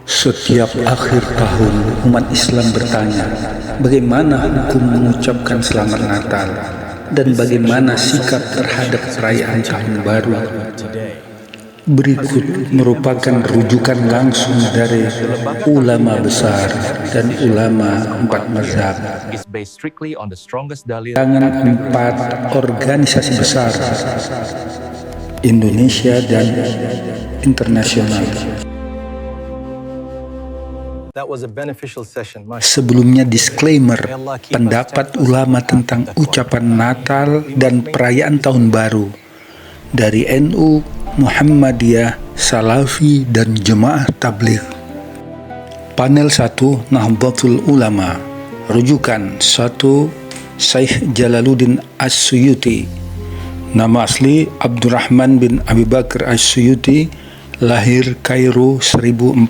Setiap akhir tahun, umat Islam bertanya, bagaimana hukum mengucapkan Selamat Natal dan bagaimana sikap terhadap perayaan Tahun Baru. Berikut merupakan rujukan langsung dari ulama besar dan ulama empat mazhab. Tangan empat organisasi besar Indonesia dan internasional. Sebelumnya disclaimer, pendapat ulama tentang ucapan Natal dan perayaan Tahun Baru dari NU, Muhammadiyah, Salafi, dan Jemaah Tabligh. Panel 1, Nahdlatul Ulama. Rujukan 1, Syekh Jalaluddin As-Suyuti. Nama asli Abdurrahman bin Abi Bakar As-Suyuti, lahir Kairo 1445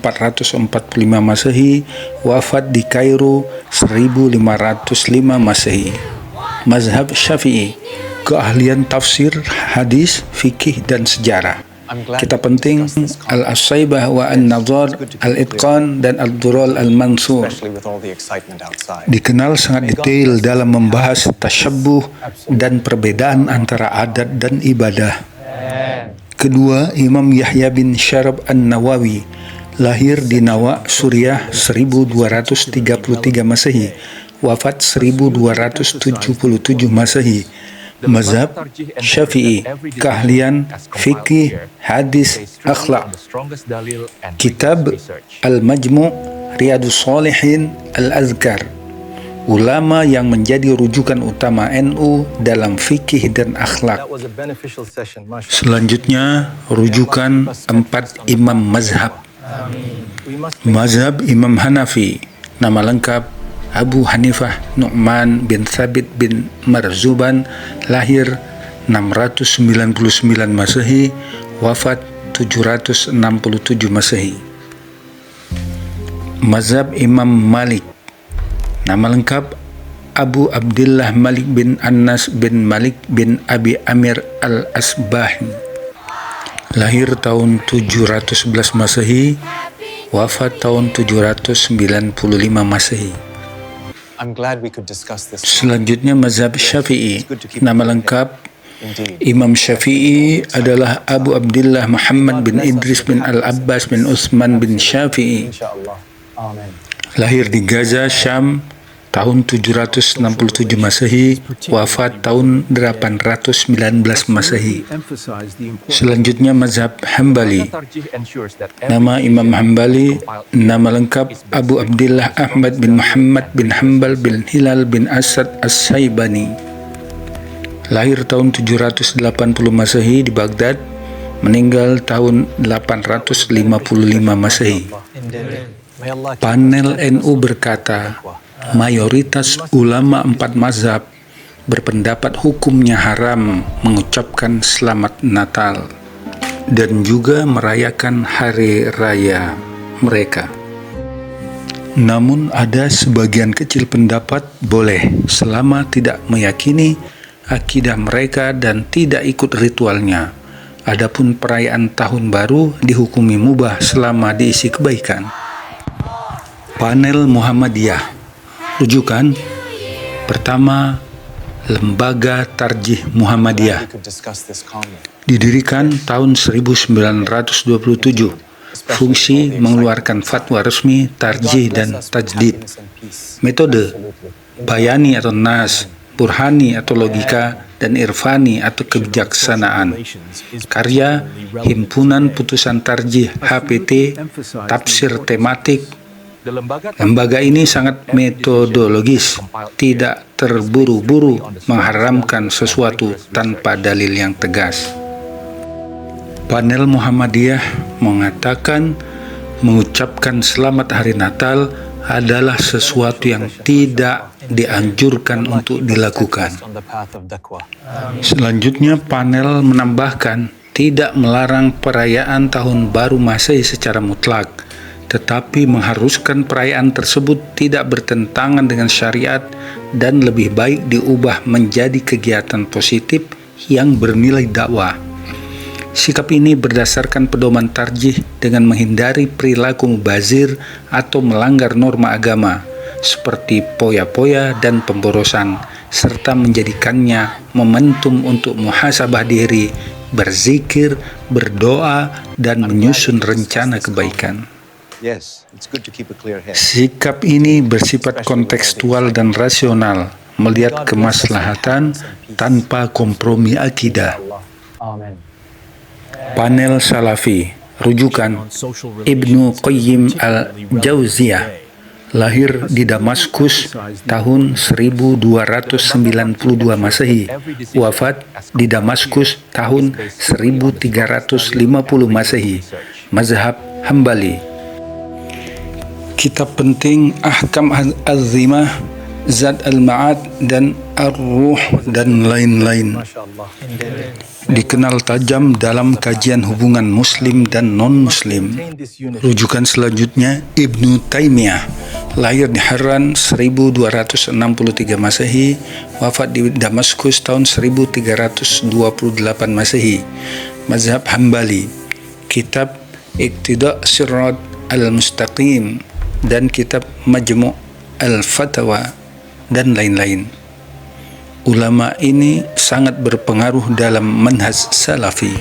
Masehi, wafat di Kairo 1505 Masehi. Mazhab Syafi'i, keahlian tafsir, hadis, fikih, dan sejarah. Kitab penting Al-As-Saibah wa An-Nadhar, Al-Itqan, dan Ad-Dural Al-Mansur. Dikenal sangat detail dalam membahas tasyabbuh dan perbedaan antara adat dan ibadah. Kedua, Imam Yahya bin Syarab An-Nawawi, lahir di Nawa, Suriah 1233 Masehi, wafat 1277 Masehi. Mazhab Syafi'i, keahlian fikih, hadis, akhlak. Kitab Al-Majmu', Riyadus Shalihin, Al-Azkar. Ulama yang menjadi rujukan utama NU dalam fikih dan akhlak. Selanjutnya, rujukan empat imam mazhab. Mazhab Imam Hanafi, nama lengkap Abu Hanifah Nu'man bin Thabit bin Marzuban, lahir 699 Masehi, wafat 767 Masehi. Mazhab Imam Malik, nama lengkap Abu Abdullah Malik bin Anas bin Malik bin Abi Amir Al-Asbahi, lahir tahun 711 Masehi, wafat tahun 795 Masehi. Selanjutnya mazhab Syafi'i, nama lengkap Imam Syafi'i adalah Abu Abdullah Muhammad bin Idris bin Al-Abbas bin Utsman bin Syafi'i, lahir di Gaza, Syam tahun 767 Masehi, wafat tahun 819 Masehi. Selanjutnya mazhab Hambali, nama Imam Hambali, nama lengkap Abu Abdullah Ahmad bin Muhammad bin Hambal bin Hilal bin Asad As-Saibani, lahir tahun 780 Masehi di Baghdad, meninggal tahun 855 Masehi. Panel NU berkata, mayoritas ulama empat mazhab berpendapat hukumnya haram mengucapkan Selamat Natal dan juga merayakan hari raya mereka. Namun ada sebagian kecil pendapat boleh selama tidak meyakini akidah mereka dan tidak ikut ritualnya. Adapun perayaan Tahun Baru dihukumi mubah selama diisi kebaikan. Panel Muhammadiyah. Rujukan pertama, Lembaga Tarjih Muhammadiyah, didirikan tahun 1927. Fungsi mengeluarkan fatwa resmi, tarjih dan tajdid. Metode bayani atau nas, burhani atau logika, dan irfani atau kebijaksanaan. Karya Himpunan Putusan Tarjih HPT, tafsir tematik. Lembaga ini sangat metodologis, tidak terburu-buru mengharamkan sesuatu tanpa dalil yang tegas. Panel Muhammadiyah mengatakan mengucapkan Selamat Hari Natal adalah sesuatu yang tidak dianjurkan untuk dilakukan. Selanjutnya panel menambahkan tidak melarang perayaan Tahun Baru Masehi secara mutlak, tetapi mengharuskan perayaan tersebut tidak bertentangan dengan syariat dan lebih baik diubah menjadi kegiatan positif yang bernilai dakwah. Sikap ini berdasarkan pedoman tarjih dengan menghindari perilaku mubazir atau melanggar norma agama, seperti poya-poya dan pemborosan, serta menjadikannya momentum untuk muhasabah diri, berzikir, berdoa, dan menyusun rencana kebaikan. Sikap ini bersifat kontekstual dan rasional, melihat kemaslahatan tanpa kompromi akidah. Panel Salafi, rujukan Ibnu Qayyim al-Jauziyah, lahir di Damaskus tahun 1292 Masehi, wafat di Damaskus tahun 1350 Masehi, mazhab Hambali. Kitab penting Ahkam Az-Zimah, Zad al-Ma'ad, dan Ar-Ruh, dan lain-lain. Dikenal tajam dalam kajian hubungan muslim dan non-muslim. Rujukan selanjutnya Ibnu Taimiyah, lahir di Harran 1263 Masehi, wafat di Damaskus tahun 1328 Masehi, mazhab Hambali. Kitab Iqtida' Sirat al-Mustaqim dan kitab Majmu' al-Fatawa, dan lain-lain. Ulama ini sangat berpengaruh dalam manhaj Salafi.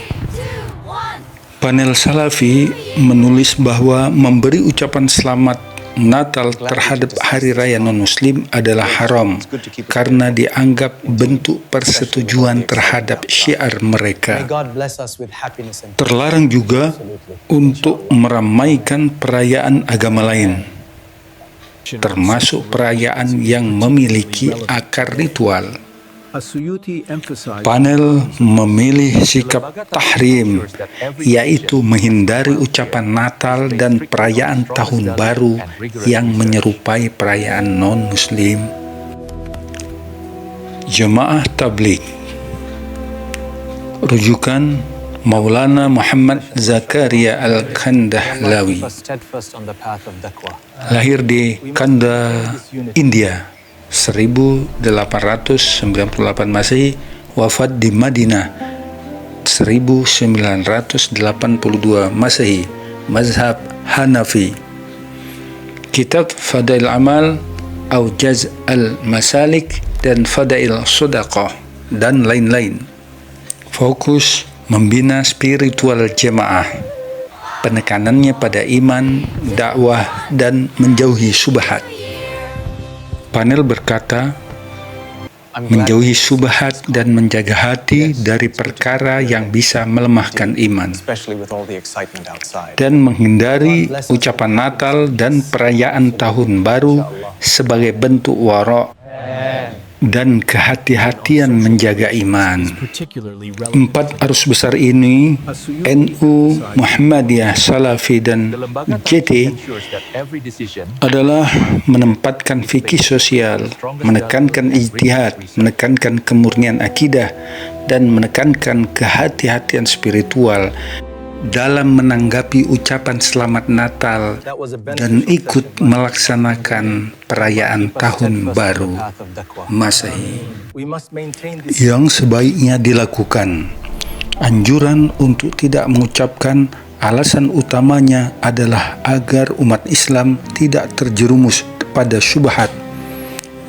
Panel Salafi menulis bahwa memberi ucapan selamat Natal terhadap hari raya non-muslim adalah haram karena dianggap bentuk persetujuan terhadap syiar mereka. Terlarang juga untuk meramaikan perayaan agama lain, termasuk perayaan yang memiliki akar ritual. Panel memilih sikap tahrim, yaitu menghindari ucapan Natal dan perayaan Tahun Baru yang menyerupai perayaan non-muslim. Jemaah Tabligh, rujukan Maulana Muhammad Zakaria Al-Kandahlawi, lahir di Kanda, India 1898 Masehi, wafat di Madinah 1982 Masehi, mazhab Hanafi. Kitab Fadail Amal, Aujaz al-Masalik, dan Fadail Sodaqah, dan lain-lain. Fokus membina spiritual jemaah, penekanannya pada iman, dakwah, dan menjauhi subhat. Panel berkata, menjauhi subhat dan menjaga hati dari perkara yang bisa melemahkan iman, dan menghindari ucapan Natal dan perayaan Tahun Baru sebagai bentuk wara' dan kehati-hatian menjaga iman. 4 arus besar ini, NU, Muhammadiyah, Salafi, dan JT, adalah menempatkan fikih sosial, menekankan ijtihad, menekankan kemurnian akidah, dan menekankan kehati-hatian spiritual dalam menanggapi ucapan Selamat Natal dan ikut melaksanakan perayaan Tahun Baru Masehi. Yang sebaiknya dilakukan, anjuran untuk tidak mengucapkan alasan utamanya adalah agar umat Islam tidak terjerumus pada syubhat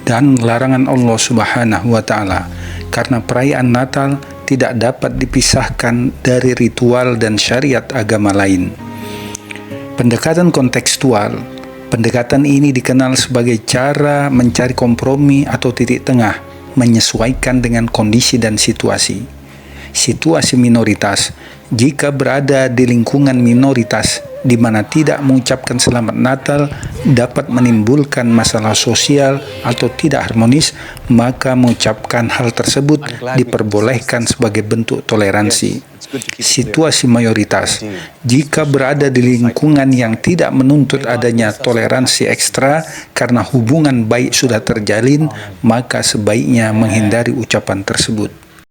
dan larangan Allah Subhanahu wa Ta'ala, karena perayaan Natal tidak dapat dipisahkan dari ritual dan syariat agama lain. Pendekatan kontekstual. Pendekatan ini dikenal sebagai cara mencari kompromi atau titik tengah, menyesuaikan dengan kondisi dan situasi. Situasi minoritas. Jika berada di lingkungan minoritas di mana tidak mengucapkan Selamat Natal dapat menimbulkan masalah sosial atau tidak harmonis, maka mengucapkan hal tersebut diperbolehkan sebagai bentuk toleransi. Situasi mayoritas. Jika berada di lingkungan yang tidak menuntut adanya toleransi ekstra karena hubungan baik sudah terjalin, maka sebaiknya menghindari ucapan tersebut.